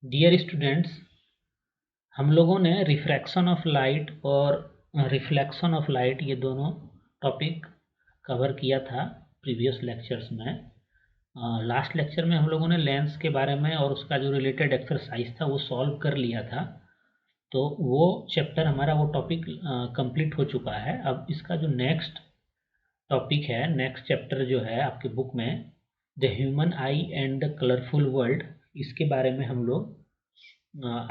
Dear students, हम लोगों ने रिफ्रैक्शन ऑफ लाइट और रिफ्लेक्शन ऑफ लाइट ये दोनों टॉपिक कवर किया था प्रीवियस लेक्चर्स में। लास्ट लेक्चर में हम लोगों ने लेंस के बारे में और उसका जो रिलेटेड एक्सरसाइज था वो सॉल्व कर लिया था। तो वो चैप्टर हमारा वो टॉपिक कंप्लीट हो चुका है। अब इसका जो नेक्स्ट टॉपिक है, नेक्स्ट चैप्टर जो है आपके बुक में, the human I and the colourful world, इसके बारे में हम लोग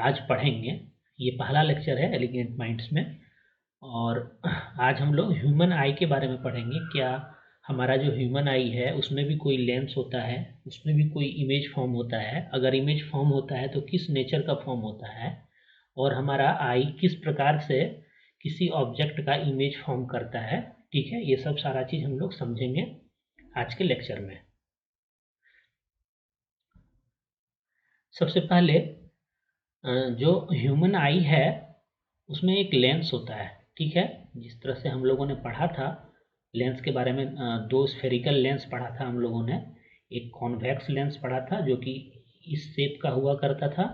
आज पढ़ेंगे। ये पहला लेक्चर है एलिगेंट माइंड्स में। और आज हम लोग ह्यूमन आई के बारे में पढ़ेंगे। क्या हमारा जो ह्यूमन आई है उसमें भी कोई लेंस होता है, उसमें भी कोई इमेज फॉर्म होता है? अगर इमेज फॉर्म होता है तो किस नेचर का फॉर्म होता है? और हमारा आई किस प्रकार से किसी ऑब्जेक्ट का इमेज फॉर्म करता है? ठीक है, ये सब सारा चीज़ हम लोग समझेंगे आज के लेक्चर में। सबसे पहले जो ह्यूमन आई है उसमें एक लेंस होता है। ठीक है, जिस तरह से हम लोगों ने पढ़ा था लेंस के बारे में, दो स्फेरिकल लेंस पढ़ा था हम लोगों ने। एक कॉन्वेक्स लेंस पढ़ा था जो कि इस शेप का हुआ करता था,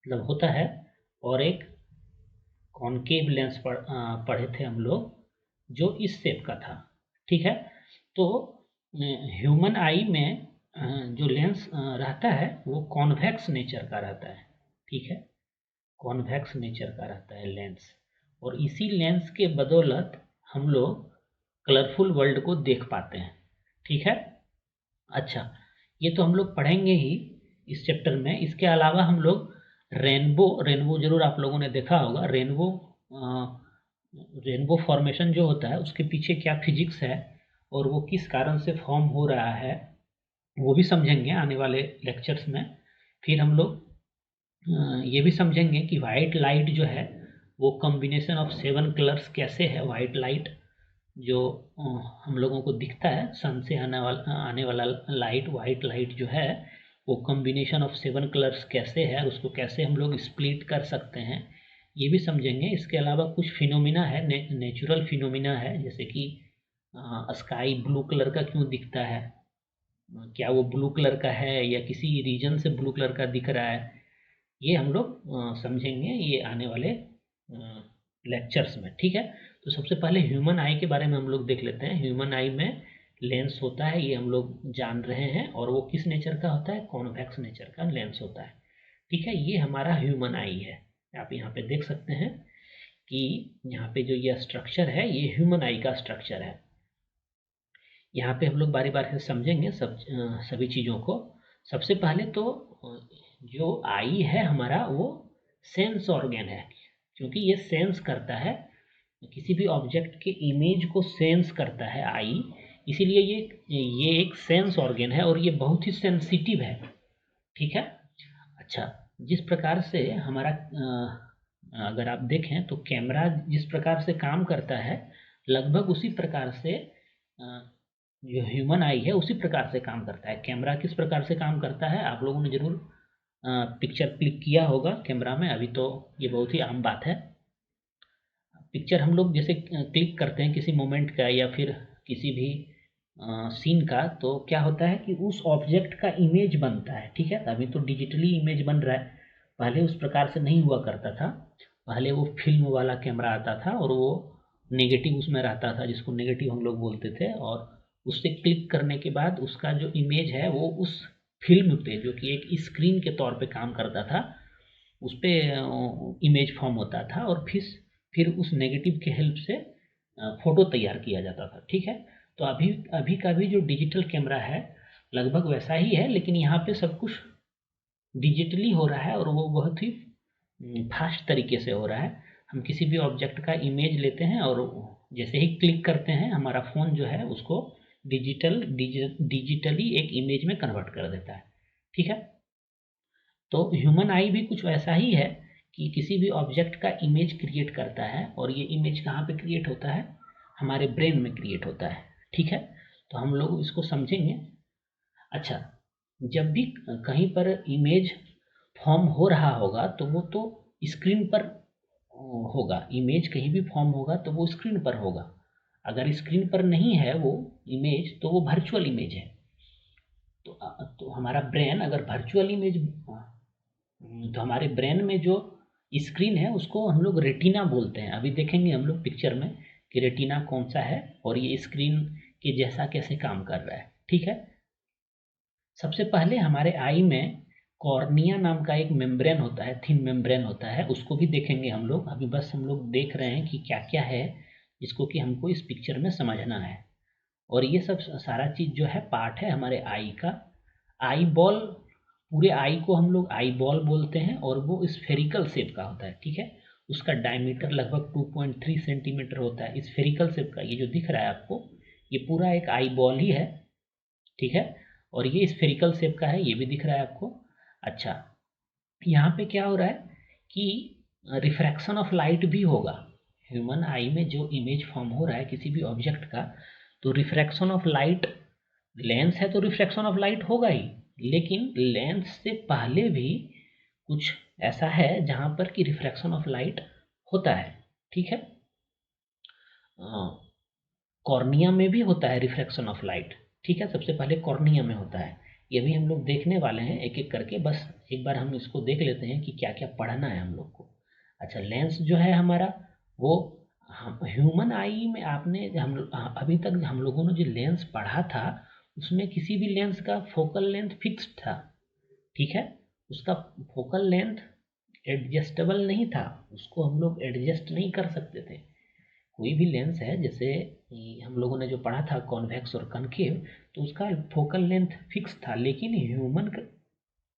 मतलब होता है, और एक कॉनकेव लेंस पढ़े थे हम लोग जो इस शेप का था। ठीक है, तो ह्यूमन आई में जो लेंस रहता है वो कॉन्वेक्स नेचर का रहता है। ठीक है, कॉन्वेक्स नेचर का रहता है लेंस, और इसी लेंस के बदौलत हम लोग कलरफुल वर्ल्ड को देख पाते हैं। ठीक है, अच्छा, ये तो हम लोग पढ़ेंगे ही इस चैप्टर में। इसके अलावा हम लोग रेनबो रेनबो जरूर आप लोगों ने देखा होगा। रेनबो फॉर्मेशन जो होता है उसके पीछे क्या फिजिक्स है और वो किस कारण से फॉर्म हो रहा है वो भी समझेंगे आने वाले लेक्चर्स में। फिर हम लोग ये भी समझेंगे कि वाइट लाइट जो है वो कॉम्बिनेशन ऑफ 7 कलर्स कैसे है। वाइट लाइट जो हम लोगों को दिखता है सन से आने वाला लाइट, वाइट लाइट जो है वो कॉम्बिनेशन ऑफ 7 कलर्स कैसे है, उसको कैसे हम लोग स्प्लिट कर सकते हैं, ये भी समझेंगे। इसके अलावा कुछ फिनोमिना है, नेचुरल फिनोमिना है, जैसे कि स्काई ब्लू कलर का क्यों दिखता है, क्या वो ब्लू कलर का है या किसी रीजन से ब्लू कलर का दिख रहा है, ये हम लोग समझेंगे ये आने वाले लेक्चर्स में। ठीक है, तो सबसे पहले ह्यूमन आई के बारे में हम लोग देख लेते हैं। ह्यूमन आई में लेंस होता है, ये हम लोग जान रहे हैं, और वो किस नेचर का होता है? कॉन्वेक्स नेचर का लेंस होता है। ठीक है, ये हमारा ह्यूमन आई है। आप यहाँ पे देख सकते हैं कि यहाँ पे जो ये स्ट्रक्चर है ये ह्यूमन आई का स्ट्रक्चर है। यहाँ पे हम लोग बारी बारी से समझेंगे सभी चीज़ों को। सबसे पहले तो जो आई है हमारा वो सेंस ऑर्गन है, क्योंकि ये सेंस करता है, किसी भी ऑब्जेक्ट के इमेज को सेंस करता है आई, इसीलिए ये एक सेंस ऑर्गन है और ये बहुत ही सेंसिटिव है। ठीक है, अच्छा, जिस प्रकार से हमारा अगर आप देखें तो कैमरा जिस प्रकार से काम करता है लगभग उसी प्रकार से जो ह्यूमन आई है उसी प्रकार से काम करता है। कैमरा किस प्रकार से काम करता है आप लोगों ने जरूर पिक्चर क्लिक किया होगा कैमरा में, अभी तो ये बहुत ही आम बात है। पिक्चर हम लोग जैसे क्लिक करते हैं किसी मोमेंट का या फिर किसी भी सीन का, तो क्या होता है कि उस ऑब्जेक्ट का इमेज बनता है। ठीक है, अभी तो डिजिटली इमेज बन रहा है, पहले उस प्रकार से नहीं हुआ करता था। पहले वो फिल्म वाला कैमरा आता था और वो नेगेटिव उसमें रहता था, जिसको नेगेटिव हम लोग बोलते थे, और उससे क्लिक करने के बाद उसका जो इमेज है वो उस फिल्म पे, जो कि एक स्क्रीन के तौर पे काम करता था, उस पर इमेज फॉर्म होता था, और फिर उस नेगेटिव के हेल्प से फोटो तैयार किया जाता था। ठीक है, तो अभी अभी का भी जो डिजिटल कैमरा है लगभग वैसा ही है, लेकिन यहाँ पे सब कुछ डिजिटली हो रहा है और वो बहुत ही फास्ट तरीके से हो रहा है। हम किसी भी ऑब्जेक्ट का इमेज लेते हैं और जैसे ही क्लिक करते हैं हमारा फ़ोन जो है उसको डिजिटली एक इमेज में कन्वर्ट कर देता है। ठीक है, तो ह्यूमन आई भी कुछ वैसा ही है कि किसी भी ऑब्जेक्ट का इमेज क्रिएट करता है, और ये इमेज कहाँ पे क्रिएट होता है? हमारे ब्रेन में क्रिएट होता है। ठीक है, तो हम लोग इसको समझेंगे। अच्छा, जब भी कहीं पर इमेज फॉर्म हो रहा होगा तो वो तो स्क्रीन पर होगा, इमेज कहीं भी फॉर्म होगा तो वो स्क्रीन पर होगा। अगर स्क्रीन पर नहीं है वो इमेज तो वो वर्चुअल इमेज है। तो हमारा ब्रेन अगर वर्चुअल इमेज तो हमारे ब्रेन में जो स्क्रीन है उसको हम लोग रेटिना बोलते हैं। अभी देखेंगे हम लोग पिक्चर में कि रेटिना कौन सा है और ये स्क्रीन के जैसा कैसे काम कर रहा है। ठीक है, सबसे पहले हमारे आई में कॉर्निया नाम का एक मेम्ब्रेन होता है, थिन मेम्ब्रेन होता है, उसको भी देखेंगे हम लोग। अभी बस हम लोग देख रहे हैं कि क्या क्या है जिसको कि हमको इस पिक्चर में समझना है। और ये सब सारा चीज़ जो है पार्ट है हमारे आई का। आई बॉल, पूरे आई को हम लोग आई बॉल बोलते हैं और वो स्फेरिकल शेप का होता है। ठीक है, उसका डायमीटर लगभग 2.3 सेंटीमीटर होता है। स्फेरिकल शेप का ये जो दिख रहा है आपको, ये पूरा एक आई बॉल ही है। ठीक है, और ये स्फेरिकल शेप का है, ये भी दिख रहा है आपको। अच्छा, यहाँ पे क्या हो रहा है कि रिफ्रैक्शन ऑफ लाइट भी होगा। ह्यूमन आई में जो इमेज फॉर्म हो रहा है किसी भी ऑब्जेक्ट का, तो रिफ्रैक्शन ऑफ लाइट, लेंस है तो रिफ्रैक्शन ऑफ लाइट होगा ही, लेकिन लेंस से पहले भी कुछ ऐसा है जहाँ पर कि रिफ्रैक्शन ऑफ लाइट होता है। ठीक है, कॉर्निया में भी होता है रिफ्रैक्शन ऑफ लाइट। ठीक है, सबसे पहले कॉर्निया में होता है, ये भी हम लोग देखने वाले हैं एक एक करके। बस एक बार हम इसको देख लेते हैं कि क्या क्या पढ़ना है हम लोग को। अच्छा, लेंस जो है हमारा, वो हम ह्यूमन आई में आपने अभी तक हम लोगों ने जो लेंस पढ़ा था उसमें किसी भी लेंस का फोकल लेंथ फिक्स्ड था। ठीक है, उसका फोकल लेंथ एडजस्टेबल नहीं था, उसको हम लोग एडजस्ट नहीं कर सकते थे। कोई भी लेंस है, जैसे हम लोगों ने जो पढ़ा था कॉन्वेक्स और कनकेव, तो उसका फोकल लेंथ फिक्स था। लेकिन ह्यूमन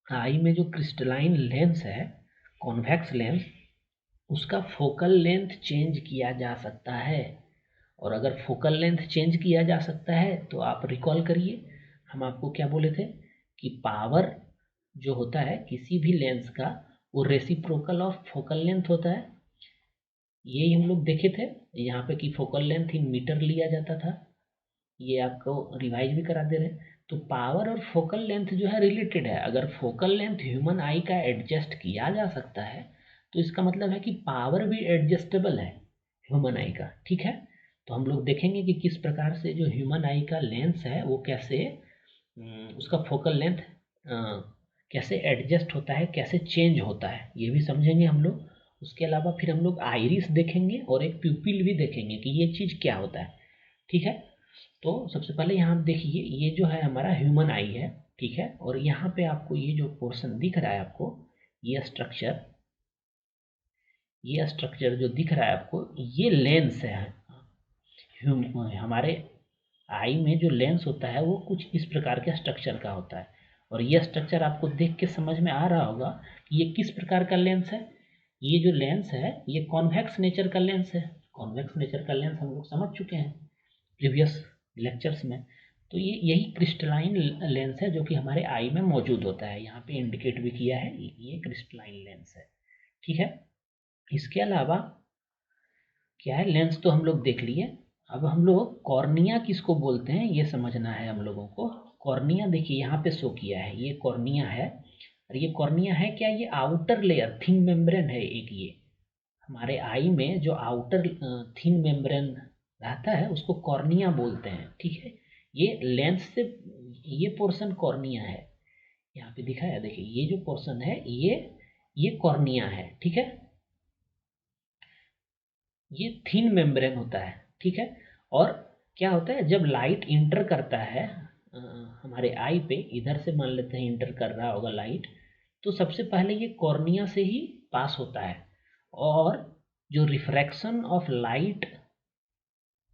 आई में जो क्रिस्टलाइन लेंस है, कॉन्वेक्स लेंस, उसका फोकल लेंथ चेंज किया जा सकता है। और अगर फोकल लेंथ चेंज किया जा सकता है तो आप रिकॉल करिए, हम आपको क्या बोले थे कि पावर जो होता है किसी भी लेंस का, वो रेसिप्रोकल ऑफ फोकल लेंथ होता है। ये हम लोग देखे थे यहाँ पे कि फोकल लेंथ इन मीटर लिया जाता था। ये आपको रिवाइज भी करा दे रहे हैं। तो पावर और फोकल लेंथ जो है रिलेटेड है। अगर फोकल लेंथ ह्यूमन आई का एडजस्ट किया जा सकता है तो इसका मतलब है कि पावर भी एडजस्टेबल है ह्यूमन आई का। ठीक है, तो हम लोग देखेंगे कि किस प्रकार से जो ह्यूमन आई का लेंस है वो कैसे उसका फोकल लेंथ कैसे एडजस्ट होता है, कैसे चेंज होता है, ये भी समझेंगे हम लोग। उसके अलावा फिर हम लोग आइरिस देखेंगे और एक प्यूपिल भी देखेंगे कि ये चीज़ क्या होता है। ठीक है, तो सबसे पहले यहाँ आप देखिए, ये जो है हमारा ह्यूमन आई है। ठीक है, और यहाँ पे आपको ये जो पोर्शन दिख रहा है आपको, ये स्ट्रक्चर जो दिख रहा है आपको, ये लेंस है। हमारे आई में जो लेंस होता है वो कुछ इस प्रकार के स्ट्रक्चर का होता है। और ये स्ट्रक्चर आपको देख के समझ में आ रहा होगा कि ये किस प्रकार का लेंस है। ये जो लेंस है ये कॉन्वेक्स नेचर का लेंस है। कॉन्वेक्स नेचर का लेंस हम लोग समझ चुके हैं प्रीवियस लेक्चर्स में। तो ये यही क्रिस्टलाइन लेंस है जो कि हमारे आई में मौजूद होता है। यहाँ पे इंडिकेट भी किया है, ये क्रिस्टलाइन लेंस है। ठीक है, इसके अलावा क्या है, लेंस तो हम लोग देख लिए। अब हम लोग कॉर्निया किसको बोलते हैं ये समझना है हम लोगों को। कॉर्निया देखिए यहाँ पे शो किया है, ये कॉर्निया है। और ये कॉर्निया है क्या, ये आउटर लेयर थिन मेम्ब्रेन है एक। ये हमारे आई में जो आउटर थिन मेम्ब्रेन रहता है उसको कॉर्निया बोलते हैं। ठीक है, ये लेंस से ये पोर्शन कॉर्निया है, यहाँ पे दिखा है देखिए, ये जो पोर्शन है ये कॉर्निया है। ठीक है, ये थिन मेम्ब्रेन होता है। ठीक है, और क्या होता है जब लाइट इंटर करता है अ, हमारे आई पे, इधर से मान लेते हैं इंटर कर रहा होगा लाइट, तो सबसे पहले ये कॉर्निया से ही पास होता है। और जो रिफ्रैक्शन ऑफ लाइट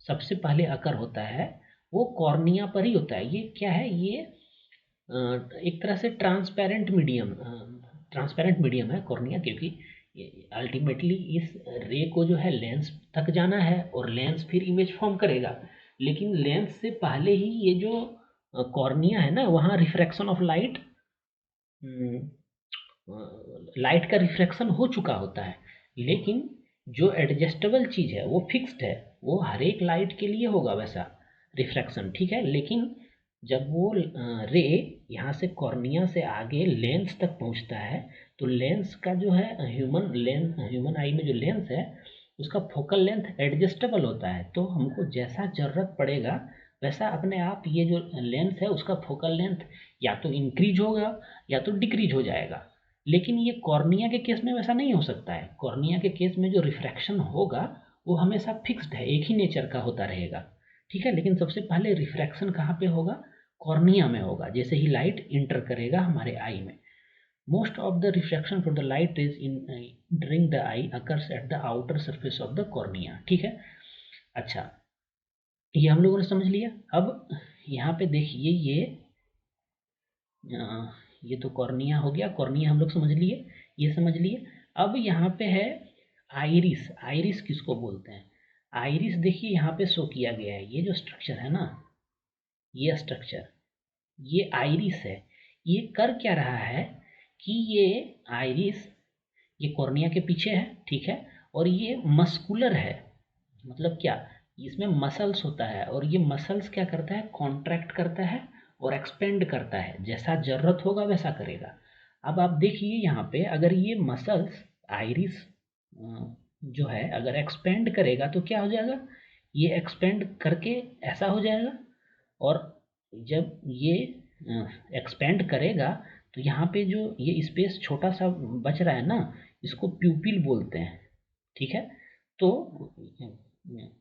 सबसे पहले अकर होता है वो कॉर्निया पर ही होता है। ये क्या है, ये एक तरह से ट्रांसपेरेंट मीडियम है कॉर्निया, क्योंकि अल्टीमेटली इस रे को जो है लेंस तक जाना है और लेंस फिर इमेज फॉर्म करेगा। लेकिन लेंस से पहले ही ये जो कॉर्निया है ना, वहाँ रिफ्रैक्शन ऑफ लाइट, लाइट का रिफ्रैक्शन हो चुका होता है। लेकिन जो एडजस्टेबल चीज़ है वो फिक्स्ड है, वो हर एक लाइट के लिए होगा वैसा रिफ्रैक्शन। ठीक है, लेकिन जब वो रे यहाँ से कॉर्निया से आगे लेंस तक पहुँचता है तो लेंस का जो है ह्यूमन आई में जो लेंस है उसका फोकल लेंथ एडजस्टेबल होता है। तो हमको जैसा ज़रूरत पड़ेगा वैसा अपने आप ये जो लेंस है उसका फोकल लेंथ या तो इंक्रीज होगा या तो डिक्रीज हो जाएगा। लेकिन ये कॉर्निया के केस में वैसा नहीं हो सकता है। कॉर्निया के केस में जो रिफ्रैक्शन होगा वो हमेशा फिक्स्ड है, एक ही नेचर का होता रहेगा, ठीक है। लेकिन सबसे पहले रिफ्रैक्शन कहाँ पे होगा? कॉर्निया में होगा, जैसे ही लाइट इंटर करेगा हमारे आई में। Most of the refraction from the light is in during the I occurs at the outer surface of the cornea, ठीक है। अच्छा, ये हम लोगों ने समझ लिया। अब यहाँ पे देखिए ये तो कॉर्निया हो गया, कॉर्निया हम लोग समझ लिए, ये समझ लिए। अब यहाँ पे है आइरिस। आइरिस किसको बोलते हैं? आइरिस देखिए यहाँ पे शो किया गया है, ये जो स्ट्रक्चर है ना, ये स्ट्रक्चर, ये आइरिस है। ये कर क्या रहा है कि ये आइरिस, ये कॉर्निया के पीछे है, ठीक है, और ये मस्कुलर है। मतलब क्या? इसमें मसल्स होता है, और ये मसल्स क्या करता है? कॉन्ट्रैक्ट करता है और एक्सपेंड करता है, जैसा जरूरत होगा वैसा करेगा। अब आप देखिए यहाँ पे, अगर ये मसल्स आइरिस जो है अगर एक्सपेंड करेगा तो क्या हो जाएगा? ये एक्सपेंड करके ऐसा हो जाएगा, और जब ये एक्सपेंड करेगा तो यहाँ पे जो ये स्पेस छोटा सा बच रहा है ना, इसको प्यूपिल बोलते हैं, ठीक है। तो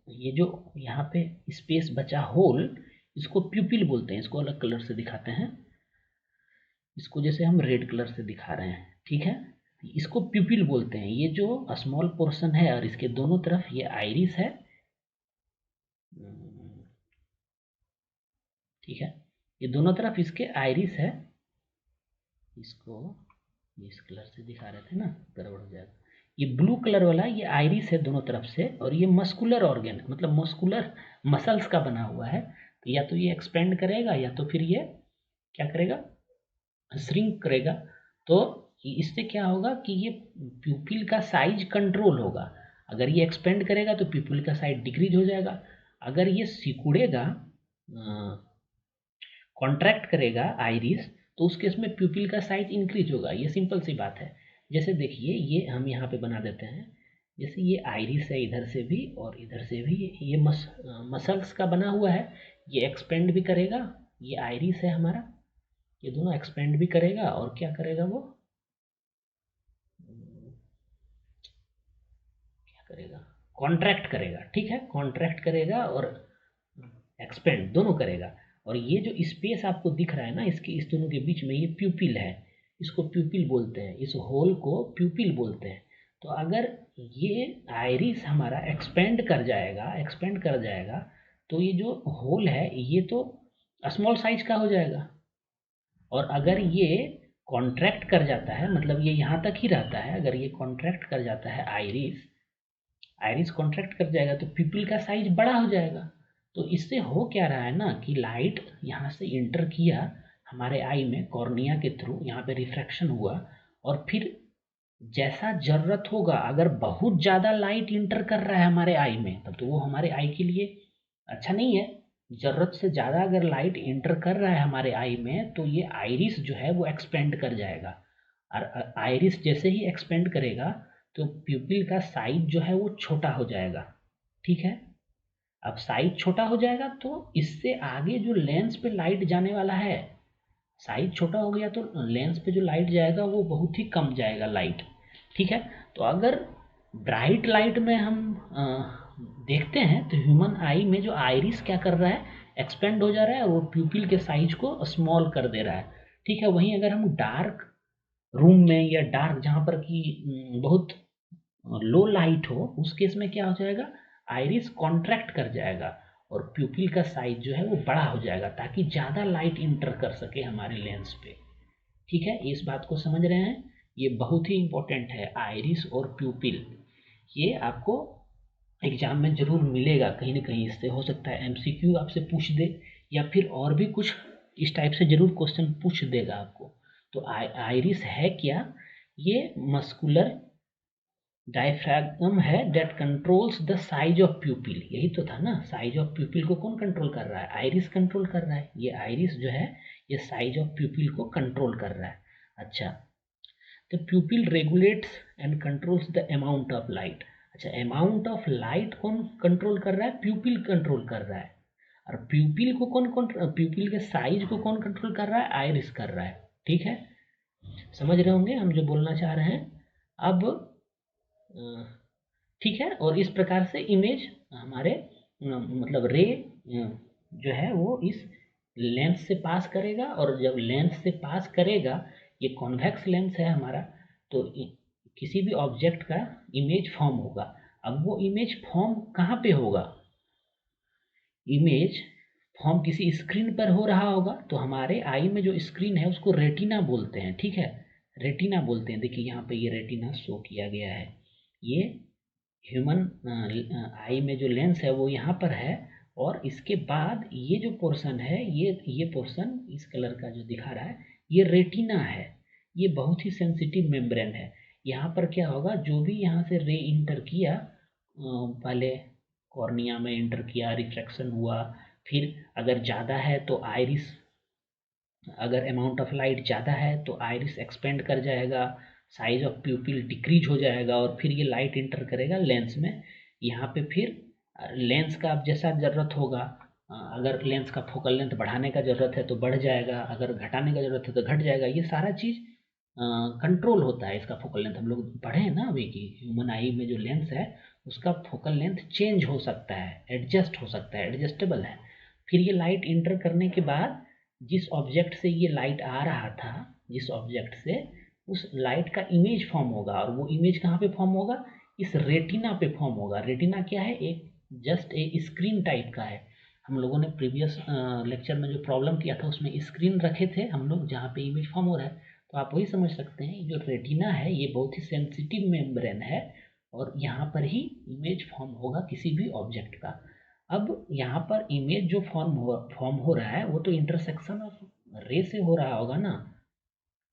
ये जो यहाँ पे स्पेस बचा होल, इसको प्यूपिल बोलते हैं। इसको अलग कलर से दिखाते हैं, इसको जैसे हम रेड कलर से दिखा रहे हैं, ठीक है। इसको प्यूपिल बोलते हैं। ये जो स्मॉल पोर्शन है और इसके दोनों तरफ ये आइरिस है, ठीक है, ये दोनों तरफ इसके आइरिस है। इसको इस कलर से दिखा रहे थे ना, गड़बड़ हो जाएगा। ये ब्लू कलर वाला ये आइरिस है दोनों तरफ से, और ये मस्कुलर ऑर्गन, मतलब मस्कुलर मसल्स का बना हुआ है। तो या तो ये एक्सपेंड करेगा या तो फिर ये क्या करेगा? श्रिंक करेगा। तो इससे क्या होगा कि ये प्यूपिल का साइज कंट्रोल होगा। अगर ये एक्सपेंड करेगा तो प्यूपिल का साइज डिक्रीज हो जाएगा। अगर ये सिकुड़ेगा, कॉन्ट्रैक्ट करेगा आइरिस, तो उस केस में प्यूपिल का साइज इंक्रीज होगा। ये सिंपल सी बात है। जैसे देखिए, ये हम यहाँ पे बना देते हैं, जैसे ये आइरिस है इधर से भी और इधर से भी, ये मसल्स का बना हुआ है। ये एक्सपेंड भी करेगा, ये आइरिस है हमारा, ये दोनों एक्सपेंड भी करेगा और क्या करेगा? वो क्या करेगा? कॉन्ट्रैक्ट करेगा, ठीक है, कॉन्ट्रैक्ट करेगा और एक्सपेंड दोनों करेगा। और ये जो स्पेस आपको दिख रहा है ना, इसके इस दोनों के बीच में, ये प्यूपिल है, इसको प्यूपिल बोलते हैं, इस होल को प्यूपिल बोलते हैं। तो अगर ये आइरिस हमारा एक्सपेंड कर जाएगा, एक्सपेंड कर जाएगा, तो ये जो होल है ये तो स्मॉल साइज का हो जाएगा। और अगर ये कॉन्ट्रैक्ट कर जाता है, मतलब ये यहाँ तक ही रहता है, अगर ये कॉन्ट्रैक्ट कर जाता है आइरिस, आइरिस कॉन्ट्रैक्ट कर जाएगा तो पिपल का साइज बड़ा हो जाएगा। तो इससे हो क्या रहा है ना कि लाइट यहाँ से इंटर किया हमारे आई में कॉर्निया के थ्रू, यहाँ पे रिफ्रैक्शन हुआ, और फिर जैसा जरूरत होगा, अगर बहुत ज़्यादा लाइट इंटर कर रहा है हमारे आई में, तब तो वो हमारे आई के लिए अच्छा नहीं है। ज़रूरत से ज़्यादा अगर लाइट इंटर कर रहा है हमारे आई में, तो ये आइरिस जो है वो एक्सपेंड कर जाएगा। और आइरिस जैसे ही एक्सपेंड करेगा तो प्यूपिल का साइज जो है वो छोटा हो जाएगा, ठीक है। अब साइज छोटा हो जाएगा तो इससे आगे जो लेंस पे लाइट जाने वाला है, साइज छोटा हो गया तो लेंस पे जो लाइट जाएगा वो बहुत ही कम जाएगा लाइट, ठीक है। तो अगर ब्राइट लाइट में हम देखते हैं तो ह्यूमन आई में जो आइरिस क्या कर रहा है? एक्सपेंड हो जा रहा है और वो प्यूपिल के साइज को स्मॉल कर दे रहा है, ठीक है। वहीं अगर हम डार्क रूम में या डार्क जहाँ पर कि बहुत लो लाइट हो, उस केस में क्या हो जाएगा? आइरिस कॉन्ट्रैक्ट कर जाएगा और प्यूपिल का साइज जो है वो बड़ा हो जाएगा, ताकि ज़्यादा लाइट इंटर कर सके हमारे लेंस पे, ठीक है। इस बात को समझ रहे हैं? ये बहुत ही इंपॉर्टेंट है, आइरिस और प्यूपिल। ये आपको एग्जाम में जरूर मिलेगा कहीं ना कहीं। इससे हो सकता है एमसीक्यू आपसे पूछ दे, या फिर और भी कुछ इस टाइप से जरूर क्वेश्चन पूछ देगा आपको। तो आइरिस है क्या? ये मस्कुलर डायफ्रैगम है that controls the size of प्यूपिल। यही तो था ना, साइज ऑफ प्यूपिल को कौन कंट्रोल कर रहा है? आइरिस कंट्रोल कर रहा है। ये आइरिस जो है ये साइज ऑफ प्यूपिल को कंट्रोल कर रहा है। अच्छा, the प्यूपिल regulates and controls the amount of light. अच्छा, अमाउंट ऑफ लाइट कौन कंट्रोल कर रहा है? प्यूपिल कंट्रोल कर रहा है। और प्यूपिल को कौन प्यूपिल के साइज को कौन कंट्रोल कर रहा है? आइरिस कर रहा है, ठीक है। समझ रहे होंगे हम जो बोलना चाह रहे हैं। अब ठीक है, और इस प्रकार से इमेज हमारे मतलब रे जो है वो इस लेंस से पास करेगा, और जब लेंस से पास करेगा, ये कॉन्वेक्स लेंस है हमारा, तो किसी भी ऑब्जेक्ट का इमेज फॉर्म होगा। अब वो इमेज फॉर्म कहाँ पे होगा? इमेज फॉर्म किसी स्क्रीन पर हो रहा होगा, तो हमारे आई में जो स्क्रीन है उसको रेटिना बोलते हैं, ठीक है, रेटिना बोलते हैं। देखिए यहाँ पे ये रेटिना शो किया गया है। ये ह्यूमन आई में जो लेंस है वो यहाँ पर है, और इसके बाद ये जो पोर्शन है, ये पोर्शन इस कलर का जो दिखा रहा है, ये रेटिना है। ये बहुत ही सेंसिटिव मेम्ब्रेन है। यहाँ पर क्या होगा, जो भी यहाँ से रे इंटर किया, पहले कॉर्निया में इंटर किया, रिफ्रैक्शन हुआ, फिर अगर ज़्यादा है तो आइरिस, अगर अमाउंट ऑफ लाइट ज़्यादा है तो आइरिस एक्सपेंड कर जाएगा, साइज ऑफ प्यूपिल डिक्रीज हो जाएगा, और फिर ये लाइट इंटर करेगा लेंस में। यहाँ पे फिर लेंस का अब जैसा ज़रूरत होगा, अगर लेंस का फोकल लेंथ बढ़ाने का ज़रूरत है तो बढ़ जाएगा, अगर घटाने का ज़रूरत है तो घट जाएगा। ये सारा चीज़ कंट्रोल होता है इसका फोकल लेंथ। हम लोग पढ़े हैं ना अभी कि ह्यूमन आई में जो लेंस है उसका फोकल लेंथ चेंज हो सकता है, एडजस्ट हो सकता है, एडजस्टेबल है। फिर ये लाइट इंटर करने के बाद जिस ऑब्जेक्ट से ये लाइट आ रहा था, जिस ऑब्जेक्ट से, उस लाइट का इमेज फॉर्म होगा, और वो इमेज कहाँ पे फॉर्म होगा? इस रेटिना पे फॉर्म होगा। रेटिना क्या है? एक जस्ट ए स्क्रीन टाइप का है। हम लोगों ने प्रीवियस लेक्चर में जो प्रॉब्लम किया था उसमें स्क्रीन रखे थे हम लोग जहाँ पे इमेज फॉर्म हो रहा है। तो आप वही समझ सकते हैं, जो रेटिना है ये बहुत ही सेंसिटिव मेम्ब्रेन है, और यहाँ पर ही इमेज फॉर्म होगा किसी भी ऑब्जेक्ट का। अब यहाँ पर इमेज जो फॉर्म हो रहा है वो तो इंटरसेक्शन ऑफ रे से हो रहा होगा ना,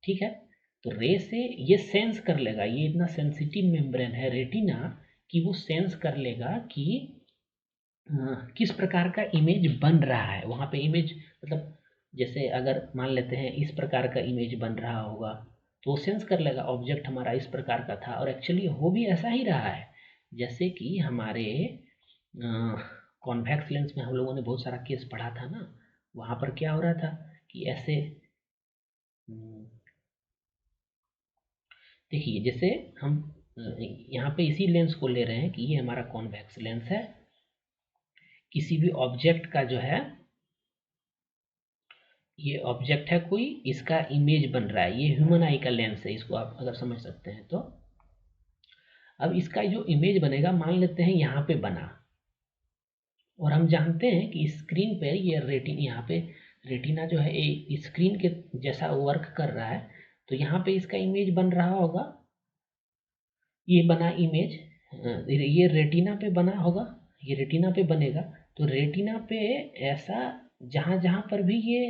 ठीक है। तो रे से ये सेंस कर लेगा, ये इतना सेंसिटिव मेम्ब्रेन है रेटिना कि वो सेंस कर लेगा कि किस प्रकार का इमेज बन रहा है वहाँ पे। इमेज मतलब जैसे अगर मान लेते हैं इस प्रकार का इमेज बन रहा होगा, तो वो सेंस कर लेगा ऑब्जेक्ट हमारा इस प्रकार का था, और एक्चुअली हो भी ऐसा ही रहा है। जैसे कि हमारे कॉन्वेक्स लेंस में हम लोगों ने बहुत सारा केस पढ़ा था ना, वहाँ पर क्या हो रहा था कि ऐसे देखिए, जैसे हम यहाँ पे इसी लेंस को ले रहे हैं कि ये हमारा कॉन्वेक्स लेंस है। किसी भी ऑब्जेक्ट का जो है, ये ऑब्जेक्ट है कोई, इसका इमेज बन रहा है, ये ह्यूमन आई का लेंस है, इसको आप अगर समझ सकते हैं तो। अब इसका जो इमेज बनेगा, मान लेते हैं यहाँ पे बना, और हम जानते हैं कि स्क्रीन पे ये यहाँ पे रेटिना जो है स्क्रीन के जैसा वर्क कर रहा है, तो यहाँ पे इसका इमेज बन रहा होगा। ये बना इमेज, ये रेटिना पे बना होगा, ये रेटिना पे बनेगा। तो रेटिना पे ऐसा जहाँ जहाँ पर भी ये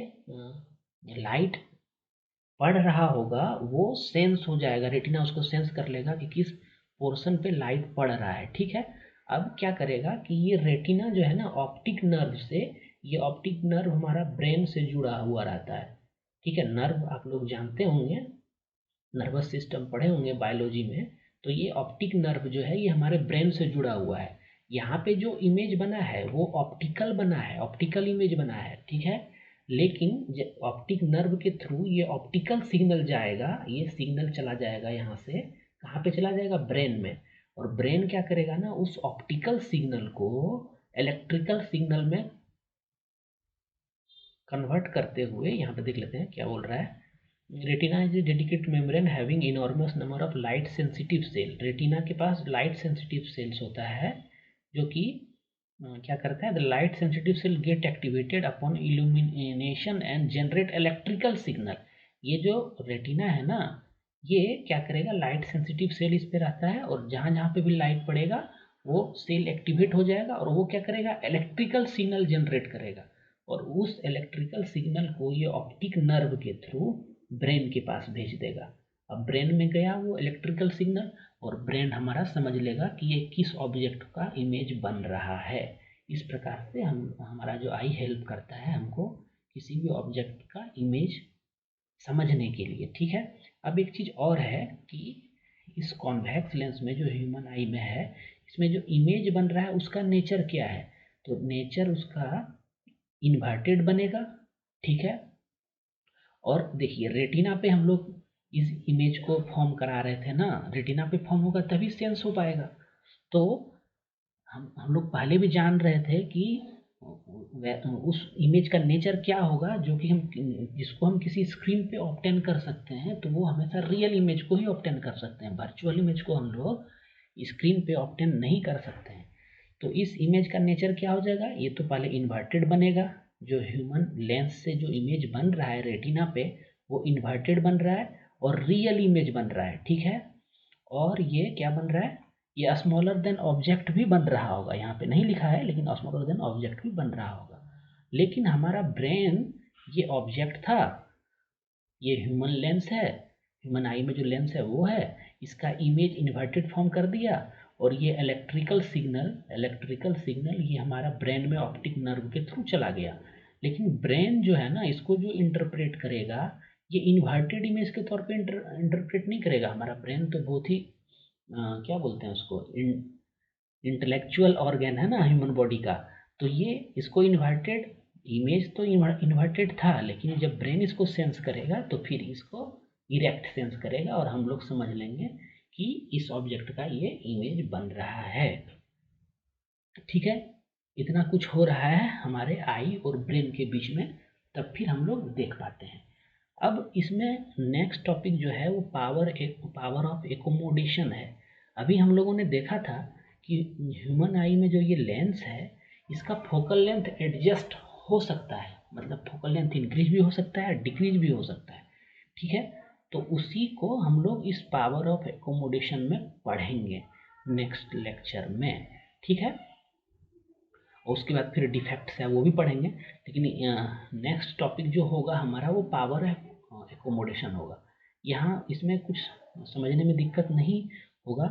लाइट पढ़ रहा होगा वो सेंस हो जाएगा, रेटिना उसको सेंस कर लेगा कि किस पोर्शन पे लाइट पड़ रहा है, ठीक है। अब क्या करेगा कि ये रेटिना जो है ना, ऑप्टिक नर्व से, ये ऑप्टिक नर्व हमारा ब्रेन से जुड़ा हुआ रहता है, ठीक है। नर्व आप लोग जानते होंगे, नर्वस सिस्टम पढ़े होंगे बायोलॉजी में। तो ये ऑप्टिक नर्व जो है ये हमारे ब्रेन से जुड़ा हुआ है। यहाँ पे जो इमेज बना है वो ऑप्टिकल बना है, ऑप्टिकल इमेज बना है, ठीक है। लेकिन ऑप्टिक नर्व के थ्रू ये ऑप्टिकल सिग्नल जाएगा, ये सिग्नल चला जाएगा यहाँ से, कहाँ पे चला जाएगा? ब्रेन में। और ब्रेन क्या करेगा ना, उस ऑप्टिकल सिग्नल को इलेक्ट्रिकल सिग्नल में कन्वर्ट करते हुए, यहाँ पे देख लेते हैं क्या बोल रहा है। Retina is a dedicated membrane having enormous number of light sensitive cell. Retina के पास लाइट सेंसिटिव सेल्स होता है, जो कि क्या करता है, the light sensitive cell get activated upon illumination and generate electrical signal. ये जो रेटिना है ना, ये क्या करेगा, लाइट सेंसिटिव सेल इस पे रहता है, और जहाँ जहाँ पे भी लाइट पड़ेगा वो सेल एक्टिवेट हो जाएगा, और वो क्या करेगा, इलेक्ट्रिकल सिग्नल जनरेट करेगा, और उस इलेक्ट्रिकल सिग्नल को ये ऑप्टिक नर्व के थ्रू ब्रेन के पास भेज देगा। अब ब्रेन में गया वो इलेक्ट्रिकल सिग्नल, और ब्रेन हमारा समझ लेगा कि ये किस ऑब्जेक्ट का इमेज बन रहा है। इस प्रकार से हम हमारा जो आई हेल्प करता है हमको किसी भी ऑब्जेक्ट का इमेज समझने के लिए, ठीक है। अब एक चीज़ और है कि इस कॉन्वेक्स लेंस में जो ह्यूमन आई में है, इसमें जो इमेज बन रहा है उसका नेचर क्या है? तो नेचर उसका इन्वर्टेड बनेगा, ठीक है। और देखिए रेटिना पे हम लोग इस इमेज को फॉर्म करा रहे थे ना, रेटिना पे फॉर्म होगा तभी सेंस हो पाएगा। तो हम लोग पहले भी जान रहे थे कि उस इमेज का नेचर क्या होगा, जो कि हम जिसको हम किसी स्क्रीन पे ऑब्टेन कर सकते हैं, तो वो हमेशा रियल इमेज को ही ऑब्टेन कर सकते हैं। वर्चुअल इमेज को हम लोग स्क्रीन पे ऑब्टेन नहीं कर सकते हैं। तो इस इमेज का नेचर क्या हो जाएगा, ये तो पहले इन्वर्टेड बनेगा। जो ह्यूमन लेंस से जो इमेज बन रहा है रेटिना पे, वो इन्वर्टेड बन रहा है और रियल इमेज बन रहा है, ठीक है। और ये क्या बन रहा है, ये स्मॉलर देन ऑब्जेक्ट भी बन रहा होगा, यहाँ पे नहीं लिखा है लेकिन स्मॉलर देन ऑब्जेक्ट भी बन रहा होगा। लेकिन हमारा ब्रेन ये ऑब्जेक्ट था, ये ह्यूमन लेंस है, ह्यूमन आई में जो लेंस है वो है, इसका इमेज इन्वर्टेड फॉर्म कर दिया और ये इलेक्ट्रिकल सिग्नल ये हमारा ब्रेन में ऑप्टिक नर्व के थ्रू चला गया। लेकिन ब्रेन जो है ना, इसको जो इंटरप्रेट करेगा, ये इन्वर्टेड इमेज के तौर पे इंटरप्रेट नहीं करेगा। हमारा ब्रेन तो बहुत ही क्या बोलते हैं उसको, इंटेलेक्चुअल ऑर्गन है ना ह्यूमन बॉडी का। तो ये इसको इन्वर्टेड इमेज तो इन्वर्टेड था, लेकिन जब ब्रेन इसको सेंस करेगा तो फिर इसको इरेक्ट सेंस करेगा और हम लोग समझ लेंगे कि इस ऑब्जेक्ट का ये इमेज बन रहा है, ठीक है। इतना कुछ हो रहा है हमारे आई और ब्रेन के बीच में, तब फिर हम लोग देख पाते हैं। अब इसमें नेक्स्ट टॉपिक जो है वो पावर ऑफ एकोमोडेशन है। अभी हम लोगों ने देखा था कि ह्यूमन आई में जो ये लेंस है, इसका फोकल लेंथ एडजस्ट हो सकता है, मतलब फोकल लेंथ इंक्रीज भी हो सकता है, डिक्रीज भी हो सकता है, ठीक है। तो उसी को हम लोग इस पावर ऑफ एकोमोडेशन में पढ़ेंगे नेक्स्ट लेक्चर में, ठीक है। और उसके बाद फिर डिफेक्ट्स है वो भी पढ़ेंगे, लेकिन नेक्स्ट टॉपिक जो होगा हमारा वो पावर एकोमोडेशन होगा। यहाँ इसमें कुछ समझने में दिक्कत नहीं होगा,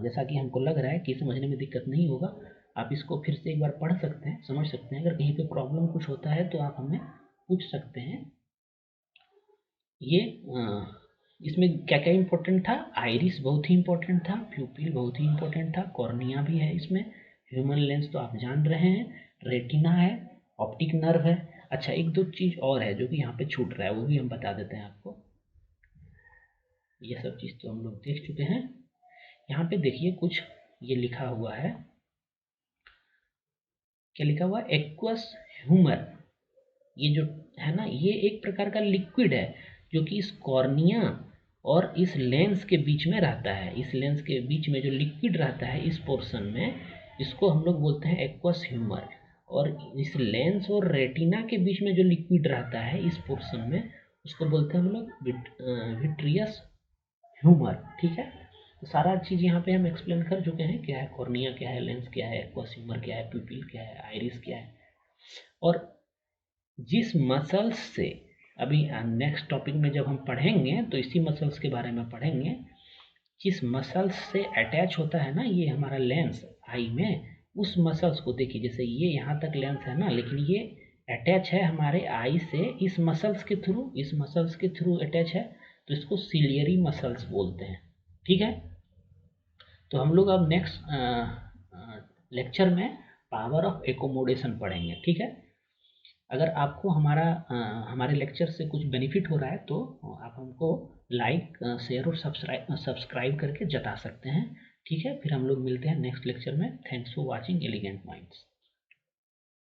जैसा कि हमको लग रहा है कि समझने में दिक्कत नहीं होगा। आप इसको फिर से एक बार पढ़ सकते हैं, समझ सकते हैं। अगर कहीं पे प्रॉब्लम कुछ होता है तो आप हमें पूछ सकते हैं। ये इसमें क्या क्या इम्पोर्टेंट था, आइरिस बहुत ही इम्पोर्टेंट था, प्यूपिल बहुत ही इम्पोर्टेंट था, कॉर्निया भी है इसमें, ह्यूमन लेंस तो आप जान रहे हैं, रेटिना है, ऑप्टिक नर्व है। अच्छा, एक दो चीज़ और है जो कि यहाँ पे छूट रहा है, वो भी हम बता देते हैं आपको। ये सब चीज़ तो हम लोग देख चुके हैं। यहाँ पे देखिए कुछ ये लिखा हुआ है, क्या लिखा हुआ है, एक्वस ह्यूमर। ये जो है ना, ये एक प्रकार का लिक्विड है जो कि इस कॉर्निया और इस लेंस के बीच में रहता है। इस लेंस के बीच में जो लिक्विड रहता है इस पोर्शन में, इसको हम लोग बोलते हैं एक्वस ह्यूमर। और इस लेंस और रेटिना के बीच में जो लिक्विड रहता है इस पोर्शन में, उसको बोलते हैं हम लोग विट्रियस ह्यूमर, ठीक है। तो सारा चीज़ यहाँ पे हम एक्सप्लेन कर चुके हैं, क्या है कॉर्निया, क्या है लेंस, क्या है एक्वस ह्यूमर, क्या है प्यूपिल, क्या है आइरिस, क्या है। और जिस मसल्स से अभी नेक्स्ट टॉपिक में जब हम पढ़ेंगे तो इसी मसल्स के बारे में पढ़ेंगे। जिस मसल्स से अटैच होता है ना ये हमारा लेंस आई में, उस मसल्स को देखिए, जैसे ये यहाँ तक लेंस है ना, लेकिन ये अटैच है हमारे आई से इस मसल्स के थ्रू, इस मसल्स के थ्रू अटैच है, तो इसको सिलियरी मसल्स बोलते हैं, ठीक है। तो हम लोग अब नेक्स्ट लेक्चर में पावर ऑफ एकोमोडेशन पढ़ेंगे, ठीक है। अगर आपको हमारे लेक्चर से कुछ बेनिफिट हो रहा है तो आप हमको लाइक, शेयर और सब्सक्राइब करके जता सकते हैं, ठीक है। फिर हम लोग मिलते हैं नेक्स्ट लेक्चर में। Thanks for watching elegant minds.